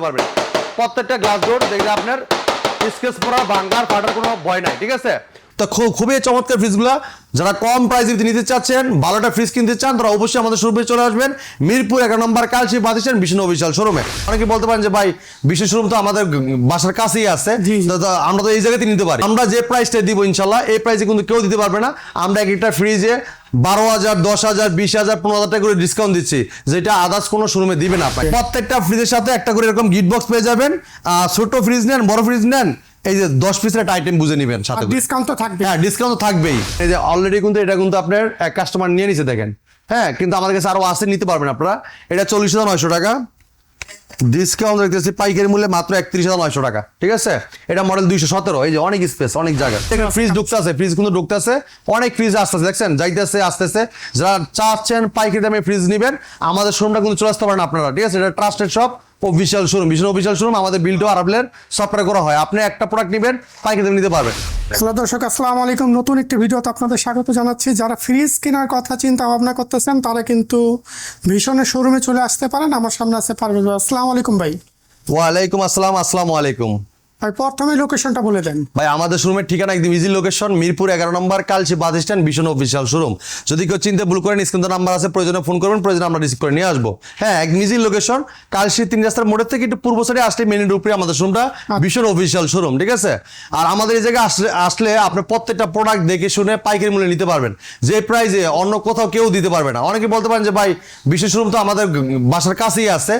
পারবেন প্রত্যেকটা glass door দেখলে আপনার স্কেচ পড়া ভাঙার ফাটার কোনো ভয় নাই। ঠিক আছে, তো খুবই চমৎকার ফ্রিজগুলো যারা কম প্রাইসে নিতে চাচ্ছেন, ভালোটা ফ্রিজ কিনতে চান, তারা অবশ্যই আমাদের শোরুমে চলে আসবেন। মিরপুর 11 নম্বর কালশি বাতিশান বিষ্ণু অফিসিয়াল শোরুমে। অনেকে বলতে পারেন যে ভাই বিষ্ণু শোরুম তো আমাদের বাসার কাছেই আছে, আমরা তো এই জায়গাতে নিতে পারি। আমরা যে প্রাইসটা দিব ইনশাল্লাহ এই প্রাইসে কিন্তু কেউ দিতে পারবে না। আমরা একটা ফ্রিজে 12,000, 10,000, 20,000, 15,000 টাকা করে ডিসকাউন্ট দিচ্ছি, যেটা আদার্স কোনো শোরুমে দিবে না। প্রত্যেকটা ফ্রিজের সাথে একটা করে এরকম গিফট বক্স পেয়ে যাবেন। ছোট ফ্রিজ নেন, বড় ফ্রিজ নেন, এই যে 10 পিসের একটা আইটেম বুঝে নেবেন, সাথে ডিসকাউন্ট তো থাকবে। হ্যাঁ, ডিসকাউন্ট তো থাকবেই। এই যে অলরেডি কিন্তু এটা কিন্তু আপনার এক কাস্টমার নিয়ে নিছে দেখেন। হ্যাঁ, কিন্তু আমাদের কাছে আরো আছে, নিতে পারবেন আপনারা। এটা 40,900 টাকা ডিসকাউন্ট দেখতেছি, পাইকারি মূল্যে মাত্র 31,900 টাকা। ঠিক আছে, এটা মডেল 217। এই যে অনেক স্পেস, অনেক জায়গা। ফ্রিজ ঢুকতেছে, ফ্রিজ কিন্তু ঢুকতেছে, অনেক ফ্রিজ আসতেছে, দেখছেন যাইতেছে আসতেছে। যারা চাচ্ছেন পাইকারি দামে ফ্রিজ নেবেন, আমাদের শোরুমটা কিন্তু চলে আসতে পারেন আপনারা। ঠিক আছে, এটা trusted shop, official showroom, Vishnu official showroom. আমাদের বিলটো আরাবলের সফটওয়্যার করা হয়। আপনি একটা প্রোডাক্ট নেবেন, পাইকারি দামে নিতে পারবেন। হ্যালো দর্শক, আসসালামু আলাইকুম। নতুন একটি ভিডিওতে আপনাদের স্বাগত জানাচ্ছি। যারা ফ্রিজ কেনার কথা চিন্তা ভাবনা করতেছেন, তারা কিন্তু ভীষণের শোরুমে চলে আসতে পারেন। আমার সামনে আছে পারভেজ ভাই। আসসালামু আলাইকুম ভাই। ওয়ালাইকুম আসসালাম। আসসালামু আলাইকুম ভাই, প্রথমে লোকেশনটা বলে দেন। ভাই, আমাদের শোরুমের ঠিকানা একদম ইজি লোকেশন, মিরপুর 11 নম্বর Kalshi bus stand, Vishnu official showroom. যদি কেউ চিনতে ভুল করেন, স্ক্রিনে নাম্বার আছে, প্রয়োজনে ফোন করবেন, প্রয়োজনে আমরা রিসিভ করে নিয়ে আসবো। হ্যাঁ, একদম ইজি লোকেশন, কালশি 3 রাস্তার মোড়ের থেকে একটু পূর্ব সাইডে আসলে মেন রোডের উপরে আমাদের শোরুমটা, বিষ্ণু অফিসিয়াল শোরুম। ঠিক আছে, আর আমাদের এই জায়গায় আসলে আপনি প্রত্যেকটা প্রোডাক্ট দেখে শুনে পাইকারি মূল্যে নিতে পারবেন, যে প্রাইসে অন্য কোথাও কেউ দিতে পারবে না। অনেকে বলতে পারেন যে ভাই বিষ্ণু শোরুম তো আমাদের বাসার কাছেই আছে,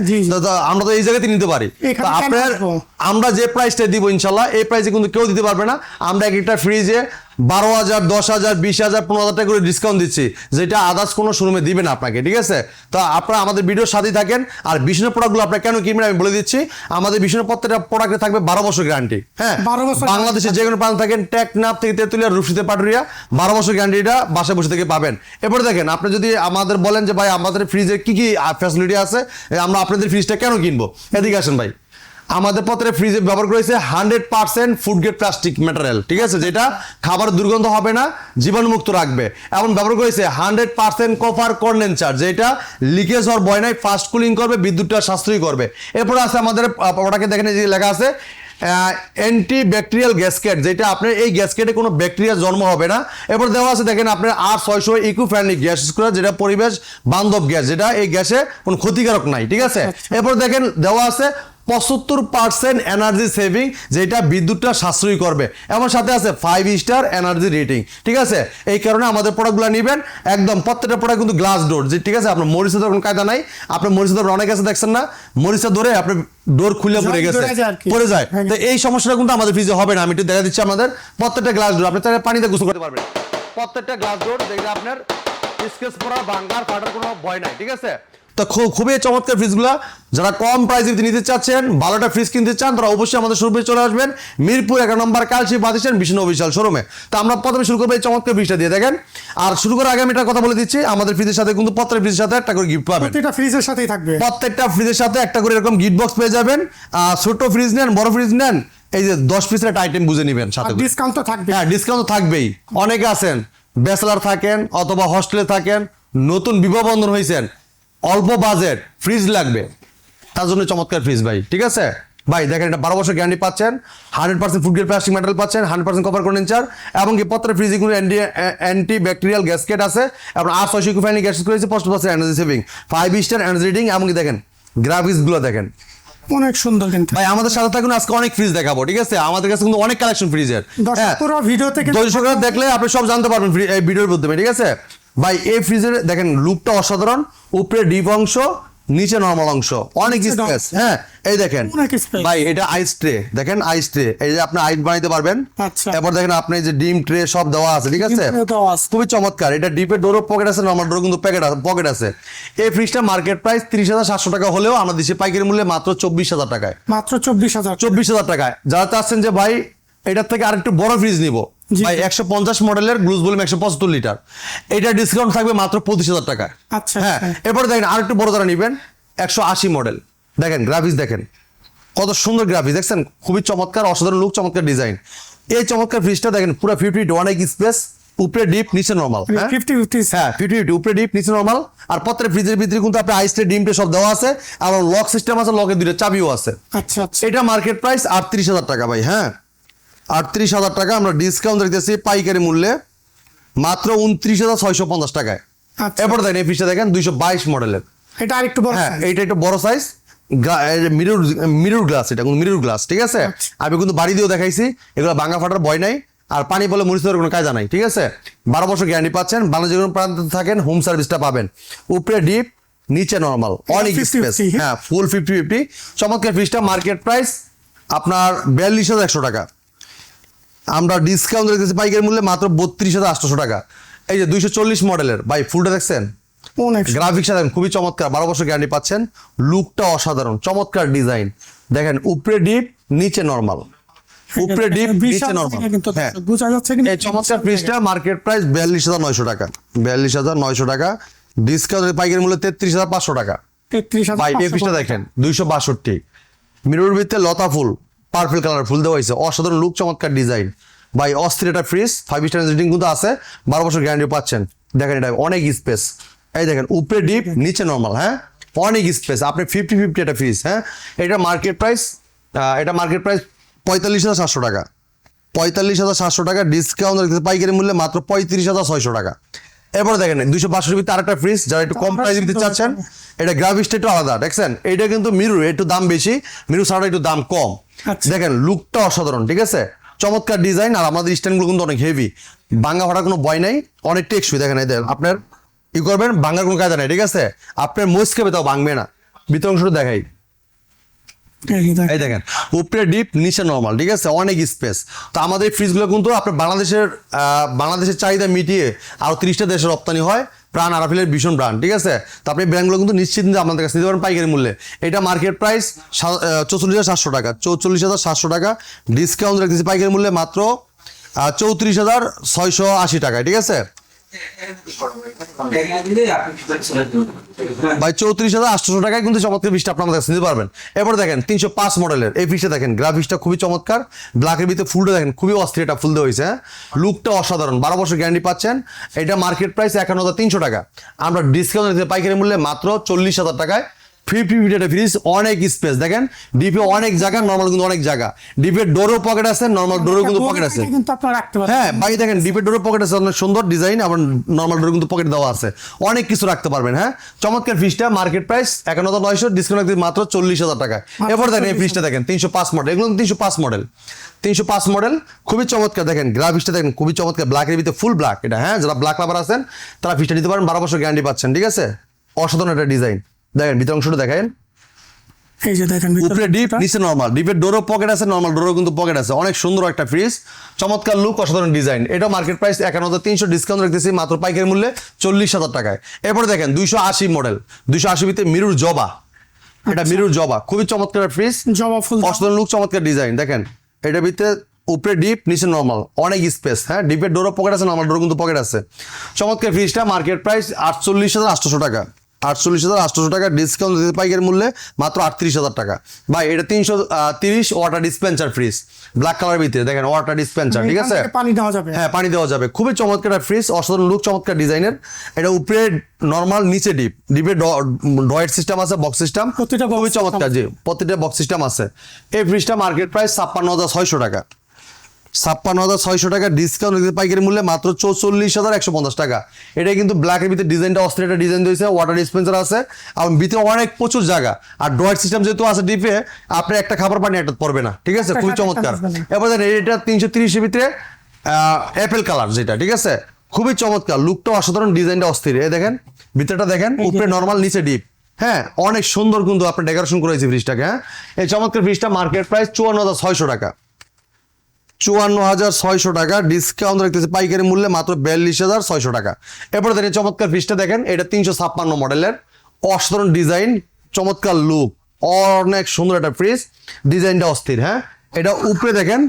আমরা তো এই জায়গাতে নিতে পারি। আপনার আমরা যে প্রাইসটা দিব ইনশাল্লাহ এই প্রাইসে কিন্তু কেউ দিতে পারবে না। আমরা একটা ফ্রিজে 12,000, 10,000, 20,000, 15,000 টাকা করে ডিসকাউন্ট দিচ্ছি, যেটা আদার্স কোনো শোরুমে দিবে না আপনাকে। ঠিক আছে, তো আপনারা আমাদের ভিডিওর সাথেই থাকেন। আর বিষ্ণু প্রোডাক্টগুলো আপনারা কেন কিনবেন আমি বলে দিচ্ছি। আমাদের বিষ্ণু প্রত্যেকটা প্রোডাক্টে থাকবে 12 বছর গ্যারান্টি। হ্যাঁ, 12 বছর বাংলাদেশে যে কোনো প্রান্ত থাকেন, টেকনাফ থেকে তেতুলিয়া, রূপসীতে, পাটুরিয়া, 12 বছর গ্যারান্টিটা বাসায় বসে থেকে পাবেন। এরপরে দেখেন, আপনি যদি আমাদের বলেন যে ভাই আমাদের ফ্রিজে কি কি ফ্যাসিলিটি আছে, আমরা আপনাদের ফ্রিজটা কেন কিনবো, এদিকে আসেন ভাই। আমাদের প্রত্যেকটা ফ্রিজে ব্যবহার করেছে 100% ফুড গ্রেড প্লাস্টিক ম্যাটেরিয়াল। ঠিক আছে, যেটা খাবার দুর্গন্ধ হবে না, জীবাণুমুক্ত রাখবে। এবং ব্যবহার করেছে 100% কপার কন্ডেন্সার, যেটা লিকেজ হওয়ার ভয় নাই, ফাস্ট কুলিং করবে, বিদ্যুৎটা সাশ্রয়ী করবে। এরপরে আছে আমাদের প্রোডাক্টে দেখেন যে লেখা আছে অ্যান্টি ব্যাকটেরিয়াল গ্যাসকেট, যেটা আপনার এই গ্যাসকেটে কোনো ব্যাকটেরিয়া জন্ম হবে না। এরপর দেওয়া আছে দেখেন আপনার R600 ইকো ফ্রেন্ডলি গ্যাস স্ক্রুয়ার, যেটা পরিবেশ বান্ধব গ্যাস, যেটা এই গ্যাসে কোনো ক্ষতিকারক নাই। ঠিক আছে, এরপর দেখেন দেওয়া আছে 75% এনার্জি সেভিং, যেটা বিদ্যুৎটা সাশ্রয়ী করবে, এবং সাথে আছে 5 স্টার এনার্জি রেটিং। ঠিক আছে, এই কারণে আমাদের প্রোডাক্টগুলো নেবেন। একদম প্রত্যেকটা প্রোডাক্ট কিন্তু গ্লাস ডোর, যে ঠিক আছে, আপনার মরিচা ধরে কোনো কায়দা নাই। আপনার মরিচা ধরে অনেক আছে, দেখছেন না, মরিচা ধরে আপনার ডোর খুলে পড়ে গেছে, পড়ে যায়। তো এই সমস্যাটা কিন্তু আমাদের ফ্রিজে হবে না। আমি একটু দেখা দিচ্ছি আমাদের প্রত্যেকটা গ্লাস ডোর, আপনি চাইলে পানিতে গোসল করতে পারবেন। প্রত্যেকটা গ্লাস ডোর দেখলে আপনার স্কেচ পড়া ভাঙার ফাটার কোনো ভয় নাই। ঠিক আছে, তো খুবই চমৎকার ফ্রিজগুলো যারা কম প্রাইসে নিতে চাচ্ছেন, ভালোটা ফ্রিজ কিনতে চান, তারা অবশ্যই আমাদের শোরুমে চলে আসবেন। মিরপুর 11 নম্বর কালশি বাতিশান বিষ্ণু অফিসিয়াল শোরুমে। তো আমরা প্রথমে শুরু করবো এই চমৎকার ফ্রিজটা দিয়ে। দেখেন, আর শুরু করার আগে আমি একটা কথা বলে দিচ্ছি, আমাদের ফ্রিজের সাথে কিন্তু প্রত্যেকটা ফ্রিজের সাথে একটা করে গিফট পাবেন। প্রত্যেকটা ফ্রিজের সাথেই থাকবে, প্রত্যেকটা ফ্রিজের সাথে একটা করে এরকম গিফট বক্স পেয়ে যাবেন। ছোট ফ্রিজ নেন, বড় ফ্রিজ নেন, এই যে 10 পিসের একটা আইটেম বুঝে নেবেন, সাথে ডিসকাউন্ট তো থাকবে। হ্যাঁ, ডিসকাউন্ট তো থাকবেই। অনেকে আছেন ব্যাচেলার থাকেন অথবা হস্টেলে থাকেন, নতুন বিবাহ বন্ধন হয়েছেন, অল্প বাজেট ফ্রিজ লাগবে, তার জন্য চমৎকার ফ্রিজ ভাই। ঠিক আছে ভাই, দেখেন এটা 12 বছর গ্যারান্টি পাচ্ছেন, 100% ফুড গ্রেড প্লাস্টিক ম্যাটেরিয়াল পাচ্ছেন, 100% কপার কন্ডেন্সার, এবং কি প্রত্যেকটা ফ্রিজে কিন্তু অ্যান্টি ব্যাকটেরিয়াল গ্যাসকেট আছে, এবং R600 ইকো ফ্রেন্ডলি গ্যাস করেছে, 50% energy saving, 5 star energy rating, এবং কি দেখেন গ্রাফিক্সগুলো দেখেন অনেক সুন্দর। কিন্তু ভাই আমাদের সাথে থাকুন, আজকে অনেক ফ্রিজ দেখাবো। ঠিক আছে, আমাদের কাছে কিন্তু অনেক কালেকশন ফ্রিজের। পুরো ভিডিও থেকে দর্শকরা দেখলে আপনি সব জানতে পারবেন এই ভিডিওর মাধ্যমে। ঠিক আছে ভাই, এই ফ্রিজের দেখেন লুকটা অসাধারণ, উপরে ডিপ অংশ, নিচে নরমাল অংশ, অনেক স্পেস। হ্যাঁ, এই দেখেন ভাই, এটা আইস ট্রে, দেখেন আইস ট্রে, এই যে আপনি আইস বানাইতে পারবেন। এরপর দেখেন আপনি যে ডিম ট্রে সব দেওয়া আছে। ঠিক আছে, খুবই চমৎকার। এটা ডিপের ডোরও পকেট আছে, নরমাল ডোরও কিন্তু পকেট আছে। এই ফ্রিজটা মার্কেট প্রাইস 30,700 টাকা হলেও আমরা দিচ্ছি পাইকারি মূল্যে মাত্র 24,000 টাকায়। মাত্র 24,000 টাকায়। যারা চাচ্ছেন যে ভাই এটার থেকে আরেকটু বড় ফ্রিজ নিব, ভাই 150 মডেলের গ্লুজ ভলিউম 175 লিটার, এটা ডিসকাউন্ট থাকবে মাত্র 25,000 টাকায়। আচ্ছা, হ্যাঁ, এরপরে দেখেন আরেকটু বড় যারা নিবেন, 180 মডেল, দেখেন গ্রাফিক্স দেখেন কত সুন্দর গ্রাফিক্স, দেখছেন খুবই চমৎকার, অসাধারণ লুক, চমৎকার ডিজাইন। এই চমৎকার ফ্রিজটা দেখেন পুরো 50 অনেক স্পেস, উপরে ডিপ নিচে নরমাল। 50-50 হ্যাঁ 50-50 উপরে ডিপ নিচে নরমাল। আর প্রত্যেক ফ্রিজের ভিতরে কিন্তু আপনার আইসটে ডিমটে সব দেওয়া আছে, আর লক সিস্টেম আছে, লকের দুটো চাবিও আছে। আচ্ছা আচ্ছা। এটা মার্কেট প্রাইস 38,000 টাকা ভাই। হ্যাঁ 38,000 টাকা আমরা ডিসকাউন্ট দিতেছি পাইকারি মূল্যে মাত্র 29,650 টাকায়। আচ্ছা। এরপর দেখেন এই ফ্রিজটা দেখেন 222 মডেলের। এটা আরেকটু বড় হ্যাঁ size। এইটা একটু বড় সাইজ, মিরর গ্লাস, এটা কিন্তু মিরর গ্লাস, ঠিক আছে। আমি কিন্তু বাড়ি দিয়েও দেখাইছি, এগুলো ভাঙা ফাটার ভয় নাই, আর পানি বলে মরিচ দেওয়ার কোনো কায়দা নাই, ঠিক আছে। 12 বছর গ্যারান্টি পাচ্ছেন, বাংলাদেশের কোনো প্রান্তে থাকেন হোম সার্ভিসটা পাবেন। উপরে ডিপ নিচে নরমাল, অনেক 50-50 স্পেস। হ্যাঁ ফুল 50-50 চমৎকার ফ্রিজটা মার্কেট প্রাইস আপনার 42,800 টাকা। আমরা ডিসকাউন্ট রেখেছি পাইকারি মূল্যে মাত্র 32,800 টাকা। এই যে 240 মডেলের ভাই, ফুলটা দেখছেন, অনেক গ্রাফিক্স দেখেন খুবই চমৎকার, 12 বছর গ্যারান্টি পাচ্ছেন। লুকটা অসাধারণ, চমৎকার ডিজাইন দেখেন, উপরে ডিপ নিচে নরমাল, উপরে ডিপ নিচে বিশাল নরমাল। জায়গা কিন্তু হ্যাঁ বোঝা যাচ্ছে কিন্তু এই চমৎকার ফ্রিজটা মার্কেট প্রাইস 42,900 টাকা। 42,900 টাকা ডিসকাউন্ট পাইকারি মূল্য 33,500 টাকা। 33,500 ভাই এই ফ্রিজটা দেখেন 262 মিরর ভিতরে লতা ফুল, পার্পল কালার ফুল দেওয়া হয়েছে, অসাধারণ লুক, চমৎকার ডিজাইন ভাই, অস্থির একটা ফ্রিজ। 5 স্টার রেটিং কিন্তু আছে, 12 বছর গ্যারান্টি পাচ্ছেন। দেখেন এটা অনেক স্পেস, এই দেখেন উপরে ডিপ নিচে নরমাল। হ্যাঁ অনেক স্পেস, আপনি 50-50 একটা ফ্রিজ। হ্যাঁ এটা মার্কেট প্রাইস 45,700 টাকা। 45,700 টাকা ডিসকাউন্ট পাইকারি মূল্যে মাত্র 35,600 টাকা। এরপরে দেখেন 262 ভিতরে আরেকটা ফ্রিজ, যারা একটু কম প্রাইস দিতে চাচ্ছেন, এটা গ্রাফিক্সটা একটু আলাদা, দেখছেন এইটা কিন্তু মিরর একটু দাম বেশি, মিরর ছাড়া একটু দাম কম। আচ্ছা। দেখেন লুকটা অসাধারণ, ঠিক আছে, চমৎকার ডিজাইন। আর আমাদের স্ট্যান্ডগুলো কিন্তু অনেক হেভি, ভাঙা ফাটার কোনো ভয় নাই, অনেক টেকসই। দেখেন এই দেখেন আপনার ই করবেন, ভাঙার কোনো কায়দা নাই, ঠিক আছে। আপনার মোজ খেবে তাও ভাঙবে না। ভিতর অংশটা দেখাই, এই দেখেন উপরে ডিপ নিচে নরমাল, ঠিক আছে, অনেক স্পেস। তো আমাদের এই ফ্রিজগুলো কিন্তু আপনার বাংলাদেশের চাহিদা মিটিয়ে আরো 30টা দেশে রপ্তানি হয়, প্রাণ আরাফিলের ভীষণ ব্র্যান্ড, ঠিক আছে। তো আপনি ব্র্যান্ডগুলো কিন্তু নিশ্চিন্তে আপনাদের কাছে নিতে পারেন পাইকারি মূল্যে। এটা মার্কেট প্রাইস 44,700 টাকা। 44,700 টাকা ডিসকাউন্ট রাখতেছি পাইকারি মূল্যে মাত্র 34,680 টাকায়, ঠিক আছে ভাই। 34,800 টাকায় কিন্তু চমৎকার ফ্রিজটা আপনার কাছে নিতে পারবেন। এরপর দেখেন 305 মডেলের এই ফ্রিজটা দেখেন, গ্রাফিক্সটা খুবই চমৎকার, ব্ল্যাকের ভিতরে ফুলটা দেখেন খুবই অস্থির, এটা ফুল দেওয়া হয়েছে। হ্যাঁ লুকটা অসাধারণ, 12 বছর গ্যারান্টি পাচ্ছেন। এটা মার্কেট প্রাইস 51,300 টাকা, আমরা ডিসকাউন্ট দিতে পাইকারি মূল্যে মাত্র 40,000 টাকায়। 50-50 একটা ফ্রিজ, অনেক স্পেস, দেখেন ডিপে অনেক জায়গা, নর্মাল কিন্তু অনেক জায়গা। ডিপের ডোরও পকেট আছে, নর্মাল ডোরও কিন্তু পকেট আছে। কিন্তু আপনারা রাখতে পারেন। হ্যাঁ ভাই দেখেন ডিপের ডোরের পকেট আছে, অনেক সুন্দর ডিজাইন, আবার নর্মাল ডোরে কিন্তু পকেট দেওয়া আছে, অনেক কিছু রাখতে পারবেন। হ্যাঁ চমৎকার ফ্রিজটা মার্কেট প্রাইস 51,900, ডিসকাউন্ট মাত্র 40,000 টাকায়। এরপর দেখেন এই ফ্রিজটা দেখেন 305 মডেল, এগুলো 305 মডেল খুবই চমৎকার। দেখেন গ্রাফিক্সটা দেখেন খুবই চমৎকার, ব্ল্যাকের ভিতরে ফুল ব্ল্যাক এটা। হ্যাঁ যারা ব্ল্যাক লাভার আছেন তারা ফ্রিজটা নিতে পারেন, 12 বছর গ্যারান্টি পাচ্ছেন, ঠিক আছে। অসাধারণ একটা ডিজাইন, দেখেন ভিতর অংশটা দেখেন, এই যে দেখেন উপরে ডিপ নিচে নরমাল, ডিপের ডোরও পকেট আছে, নরমাল ডোরও কিন্তু পকেট আছে, অনেক সুন্দর একটা ফ্রিজ, চমৎকার লুক, অসাধারণ ডিজাইন। এটা মার্কেট প্রাইস 51,300, ডিসকাউন্ট রাখতেছি মাত্র পাইকারি মূল্যে 40,000 টাকায়। এরপরে দেখেন 280 মডেল, 280 ভিতরে মিরর জবা, এটা মিরর জবা খুবই চমৎকার ফ্রিজ, জবা ফুল অসাধারণ লুক, চমৎকার ডিজাইন। দেখেন এটার ভিতরে উপরে ডিপ নিচে নরমাল, অনেক স্পেস। হ্যাঁ ডিপের ডোরও পকেট আছে, নরমাল ডোরও কিন্তু পকেট আছে। চমৎকার ফ্রিজটা মার্কেট প্রাইস 48,800 টাকা। 48,800 টাকা ডিসকাউন্ট দিতে পাইকারি মূল্যে মাত্র 38,000 টাকা। ভাই এটা 330 water dispenser fridge, black colour ভিতরে দেখেন ওয়াটার ডিসপেন্সার, ঠিক আছে। পানি দেওয়া যাবে। হ্যাঁ পানি দেওয়া যাবে, খুবই চমৎকার ফ্রিজ, অসাধারণ লুক, চমৎকার ডিজাইনের। এটা উপরে নরমাল, নিচে ডিপ, ডিপে ডয়েট সিস্টেম আছে, বক্স সিস্টেম, প্রতিটা খুবই চমৎকার, জি প্রতিটা বক্স সিস্টেম আছে। এই ফ্রিজটা মার্কেট প্রাইস 56,600 টাকা। 56,600 টাকা ডিসকাউন্ট পাইকারি মূল্যে মাত্র 44,150 টাকা। এটা কিন্তু ব্ল্যাকের ভিতরে ডিজাইনটা অস্থির একটা ডিজাইন দিয়েছে, ওয়াটার ডিসপেন্সার আছে, এবং ভিতরে অনেক প্রচুর জায়গা, আর ড্রয়ার সিস্টেম যেহেতু আছে ডিপে, আপনি একটা খাবার পানি একটা পড়বে না, ঠিক আছে, খুবই চমৎকার। এবার দেখেন এটা 330 এর ভিতরে অ্যাপেল কালার যেটা, ঠিক আছে, খুবই চমৎকার, লুকটা অসাধারণ, ডিজাইনটা অস্থির। এই দেখেন ভিতরটা দেখেন, উপরে নর্মাল নিচে ডিপ। হ্যাঁ অনেক সুন্দর কিন্তু আপনি ডেকোরেশন করেছে ফ্রিজটাকে। হ্যাঁ এই চমৎকার ফ্রিজটা মার্কেট প্রাইস 54,600 টাকা। 54,600 টাকা ডিসকাউন্ট রাখতেছে পাইকারি মূল্যে মাত্র 42,600 টাকা। এরপরে দেখেন চমৎকার ফ্রিজটা দেখেন, এটা 356 মডেলের, অসাধারণ ডিজাইন, চমৎকার লুক, অনেক সুন্দর একটা ফ্রিজ, ডিজাইনটা অস্থির। হ্যাঁ এটা উপরে দেখেন,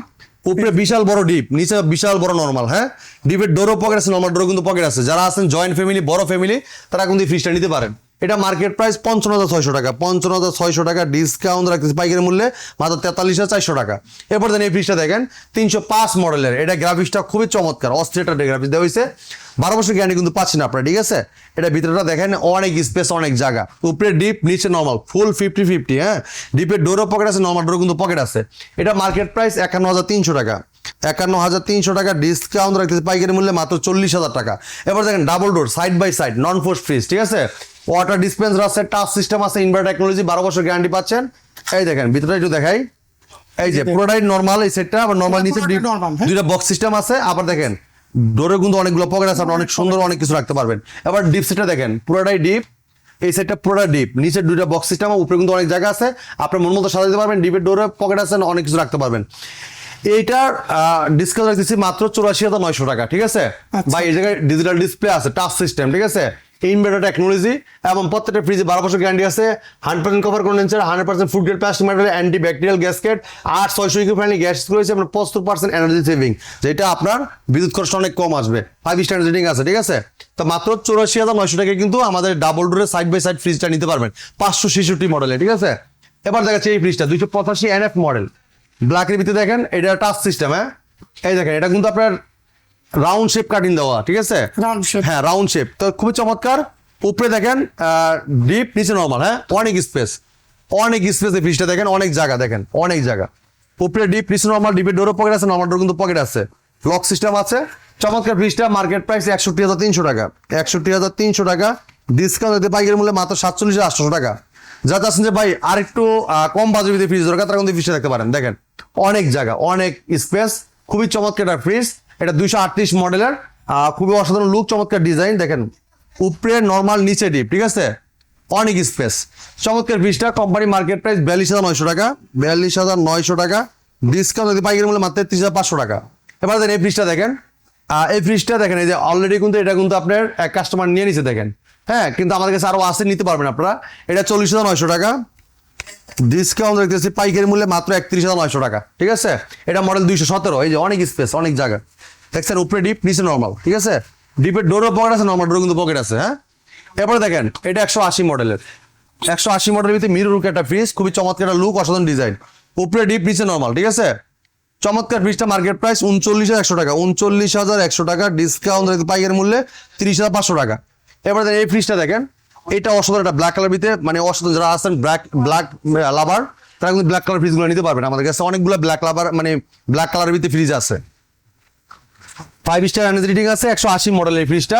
উপরে বিশাল বড় ডিপ, নিচে বিশাল বড় নরমাল। হ্যাঁ ডিপের ডোরও পকেট আছে, নরমাল ডোরও কিন্তু পকেট আছে। যারা আছেন জয়েন্ট ফ্যামিলি, বড় ফ্যামিলি, তারা কিন্তু এই ফ্রিজটা নিতে পারেন। এটা মার্কেট প্রাইস 55,600 টাকা, 55,600 টাকা ডিসকাউন্ট রাখতেছি পাইকারি মূল্যে মাত্র 43,400 টাকা। এরপর দেন এই ফ্রিজটা দেখেন 305 মডেলের, এটা গ্রাফিক্সটা খুবই চমৎকার, অস্ট্রেটার গ্রাফিক্স দেওয়া হয়েছে, 12 বছর গ্যারান্টি কিন্তু পাচ্ছেন আপনারা, ঠিক আছে। এটা ভিতরটা দেখেন অনেক স্পেস, অনেক জায়গা, উপরে ডিপ নিচে নর্মাল, ফুল 50-50, হ্যাঁ। ডিপের ডোরও পকেট আছে, নর্মাল ডোরও কিন্তু পকেট আছে। এটা মার্কেট প্রাইস 51,300 টাকা, 51,300 টাকা ডিসকাউন্ট রাখতেছে পাইকারি মূল্যে মাত্র 40,000 টাকা। এবার দেখেন double door side by side non frost fridge, ঠিক আছে। ওয়াটার ডিসপেন্সার আছে, টাচ সিস্টেম আছে, ইনভার্টার টেকনোলজি, 12 বছর গ্যারান্টি পাচ্ছেন। এই দেখেন ভিতরে একটু দেখাই, এই যে পুরোটাই নর্মাল, এই সেটটা আবার নর্মাল, নিচে দুইটা বক্স সিস্টেম আছে। আবার দেখেন ডোরে কিন্তু অনেকগুলো পকেট আছে, আপনি অনেক সুন্দর অনেক কিছু রাখতে পারবেন। এবার ডিপ সেটটা দেখেন, পুরোটাই ডিপ, এই সেটটা পুরোটা ডিপ, নিচে দুইটা বক্স সিস্টেম, উপরে কিন্তু অনেক জায়গা আছে, আপনার মন মতো সাজাতে পারবেন। ডিপের ডোরে পকেট আছে, অনেক কিছু রাখতে পারবেন। এইটার ডিসকাউন্ট রাখতেছি মাত্র 84,900 টাকা, ঠিক আছে ভাই। এই জায়গায় ডিজিটাল ডিসপ্লে আছে, টাচ সিস্টেম, ঠিক আছে, ইনভার্টার টেকনোলজি, এবং প্রত্যেকটা ফ্রিজে 12 বছর গ্যারান্টি আছে, 100% cover condenser, 100% food grade plastic material, anti bacterial gasket, আর 600 ইকো ফ্রেন্ডলি গ্যাস রয়েছে, আপনার 75% এনার্জি সেভিং, যেটা আপনার বিদ্যুৎ খরচ অনেক কম আসবে, 5 স্টার রেটিং আছে, ঠিক আছে। তো মাত্র 84,900 টাকায় কিন্তু আমাদের ডাবল ডোরের সাইড বাই সাইড ফ্রিজটা নিতে পারবেন, 566 মডেলে, ঠিক আছে। এবার দেখাচ্ছি এই ফ্রিজটা 285 NF মডেল, ব্ল্যাকের ভিতরে দেখেন, এটা টাচ সিস্টেম, হ্যাঁ। এই দেখেন এটা কিন্তু আপনার রাউন্ড শেপ কাটিং দেওয়া, ঠিক আছে, রাউন্ড শেপ, হ্যাঁ রাউন্ড শেপ, তো খুবই চমৎকার। উপরে দেখেন ডিপ, নিচে নর্মাল, হ্যাঁ, অনেক স্পেস, অনেক স্পেস। এই ফ্রিজটা দেখেন অনেক জায়গা, দেখেন অনেক জায়গা, উপরে ডিপ নিচে নর্মাল, ডিপের ডোরও পকেট আছে, নর্মাল ডোর কিন্তু পকেট আছে, লক সিস্টেম আছে। চমৎকার ফ্রিজটা মার্কেট প্রাইস 61,300 টাকা, 61,300 টাকা ডিসকাউন্ট দিতে পাইকারি মূল্যে মাত্র 47,800 টাকা। যা চাচ্ছেন যে ভাই আর একটু কম বাজেটে ফ্রিজ দরকার, তারা কিন্তু ফ্রিজটা দেখতে পারেন, দেখেন অনেক জায়গা, অনেক স্পেস, খুবই চমৎকার একটা ফ্রিজ। এটা 238 মডেলের, খুবই অসাধারণ লুক, চমৎকার ডিজাইন, দেখেন উপরে নর্মাল নিচে ডিপ, ঠিক আছে, অনেক স্পেস। চমৎকার ফ্রিজটা কোম্পানি মার্কেট প্রাইস 42,900 টাকা, 42,900 টাকা ডিসকাউন্ট যদি পাইকারি মূল্যে মাত্র 30,500 টাকা। এবার দেখেন এই ফ্রিজটা দেখেন, এই ফ্রিজটা দেখেন, এই যে অলরেডি কিন্তু এটা কিন্তু আপনার এক কাস্টমার নিয়ে নিছে, দেখেন, হ্যাঁ, কিন্তু আমাদের কাছে আরো আসে, নিতে পারবেন আপনারা। এটা 40,900 টাকা ডিসকাউন্ট দেখতেছি পাইকারি মূল্যে মাত্র 31,900 টাকা, ঠিক আছে। এটা মডেল 217, এই যে অনেক স্পেস, অনেক জায়গা, দেখছেন উপরে ডিপ নিচে নর্মাল, ঠিক আছে, ডিপের ডোরও পকেট আছে, নর্মাল ডোর কিন্তু পকেট আছে, হ্যাঁ। এরপরে দেখেন এটা 180 মডেলের, 180 মডেলের ভিতরে মিরর লুক একটা ফ্রিজ, খুবই চমৎকার একটা লুক, অসাধারণ ডিজাইন, উপরে ডিপ নিচে নর্মাল, ঠিক আছে। চমৎকার ফ্রিজটা মার্কেট প্রাইস 39,100 টাকা, 39,100 টাকা ডিসকাউন্ট পাইকারি মূল্যে 30,500 টাকা। এবার এই ফ্রিজটা দেখেন, এটা অসাধারণ একটা ব্ল্যাক কালার ভিতরে, মানে অসাধারণ, যারা আছেন ব্ল্যাক লাভার তারা কিন্তু ব্ল্যাক কালার ফ্রিজগুলো নিতে পারবেন, আমাদের কাছে অনেকগুলো ব্ল্যাক লাভার মানে ব্ল্যাক কালারের ভিতরে ফ্রিজ আছে, 5 স্টার এনার্জি রেটিং আছে। 180 মডেলের ফ্রিজটা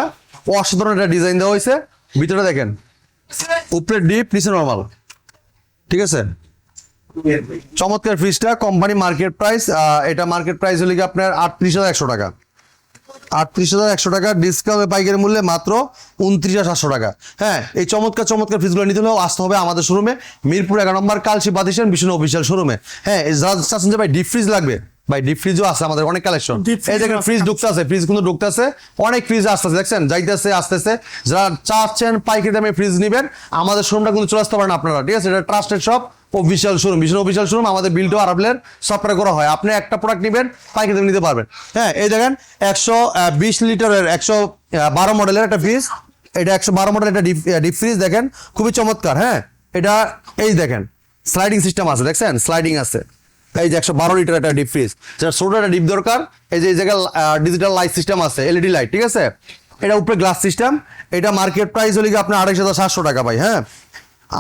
অসাধারণ একটা ডিজাইন দেওয়া হয়েছে, ভিতরে দেখেন উপরে ডিপ নিচে নর্মাল, ঠিক আছে। চমৎকার ফ্রিজটা কোম্পানি মার্কেট প্রাইস, এটা মার্কেট প্রাইস হলে কি আপনার 38,100 টাকা, 38,100 টাকা ডিসকাউন্ট পাইকারি মূল্যে মাত্র 29,700 টাকা। হ্যাঁ, এই চমৎকার চমৎকার ফ্রিজগুলো নিতে হলেও আসতে হবে আমাদের শোরুমে, মিরপুর 11 নম্বর কালশি বাদিশান বিষ্ণু অফিসিয়াল শোরুমে। হ্যাঁ, যারা চাচ্ছেন যে ভাই ডিপ ফ্রিজ লাগবে, ভাই ডিপ ফ্রিজও আছে আমাদের অনেক কালেকশন। এই দেখেন ফ্রিজ ঢুকতেছে, ফ্রিজ কিন্তু ঢুকতেছে, অনেক ফ্রিজ আসতেছে, দেখছেন যাইতেছে আসতেছে। যারা চাচ্ছেন পাইকারি দামে ফ্রিজ নেবেন, আমাদের শোরুমটা কিন্তু চলে আসতে পারেন আপনারা, ঠিক আছে। এটা trusted shop, official showroom, Vishnu official showroom, আমাদের বিলটো আরাবলের সফটওয়্যার করা হয়। আপনি একটা প্রোডাক্ট নেবেন, পাইকারি দামে নিতে পারবেন। হ্যাঁ, এই দেখেন 120 লিটারের 112 মডেলের একটা ফ্রিজ, এটা 112 মডেলের একটা ডিপ ফ্রিজ, দেখেন খুবই চমৎকার। হ্যাঁ, এটা এই দেখেন স্লাইডিং সিস্টেম আছে, দেখছেন স্লাইডিং আছে। এই যে 112 লিটার একটা ডিপ ফ্রিজ, যার ছোট একটা ডিপ দরকার, এই যে এই জায়গায় ডিজিটাল লাইট সিস্টেম আছে, এলইডি লাইট, ঠিক আছে। এটা উপরে গ্লাস সিস্টেম, এটা মার্কেট প্রাইস হলে কি আপনার 28,700 টাকা ভাই। হ্যাঁ,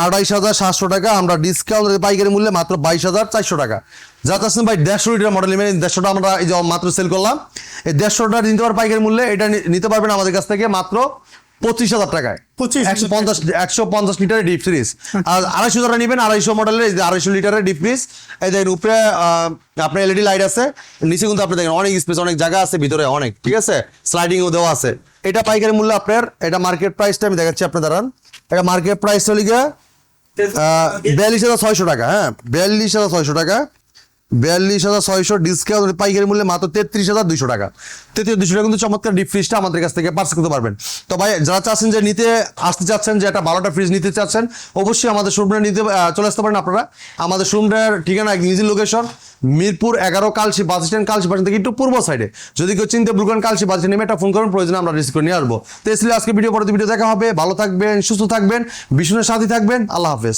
28,700 টাকা আমরা ডিসকাউন্ট পাইকারি মূল্যে মাত্র 22,400 টাকা। যা চাচ্ছেন ভাই 150 লিটার মডেল নেবেন, 150টা আমরা এই যে মাত্র সেল করলাম, এই 150টা নিতে পারবেন পাইকারি মূল্যে, এটা নিতে পারবেন আমাদের কাছ থেকে মাত্র 25,000 টাকায়, 150 লিটারের ডিপ ফ্রিজ। আর 250 টাকা নেবেন, 250 মডেলের 250 লিটারের ডিপ ফ্রিজ। এই দেখেন উপরে আপনার এলইডি লাইট আছে, নিচে কিন্তু আপনি দেখেন অনেক স্পেস, অনেক জায়গা আছে ভিতরে অনেক, ঠিক আছে, স্লাইডিংও দেওয়া আছে। এটা পাইকারি মূল্য আপনার, এটা মার্কেট প্রাইসটা আমি দেখাচ্ছি আপনার দাঁড়ান, এটা মার্কেট প্রাইস হলে গিয়ে 42,600 টাকা। হ্যাঁ, 42,600 টাকা 42,600 ডিসকাউন্ট পাইকারি মূল্যে মাত্র 33,200 টাকা। 33,200 টাকা কিন্তু চমৎকার ডিপ ফ্রিজটা আমাদের কাছ থেকে পার্সেল করতে পারবেন। তো ভাই যারা চাচ্ছেন যে আসতে চাচ্ছেন যে একটা 12টা ফ্রিজ নিতে চাচ্ছেন, অবশ্যই আমাদের শোরুমে চলে আসতে পারেন আপনারা। আমাদের শোরুমটার ঠিকানা easy location Mirpur 11 Kalshi bus stand, Kalshi bus থেকে একটু পূর্ব সাইডে। যদি কেউ চিনতে ভুল কালশি বাস স্ট্যান্ড নেমে একটা ফোন করুন, প্রয়োজনে আমরা রিসিভ করে নিয়ে আসবো। তো এসলে আজকে পরবর্তী ভিডিও দেখা হবে। ভালো থাকবেন, সুস্থ থাকবেন, ভীষণের সাথে থাকবেন। আল্লাহ হাফেজ।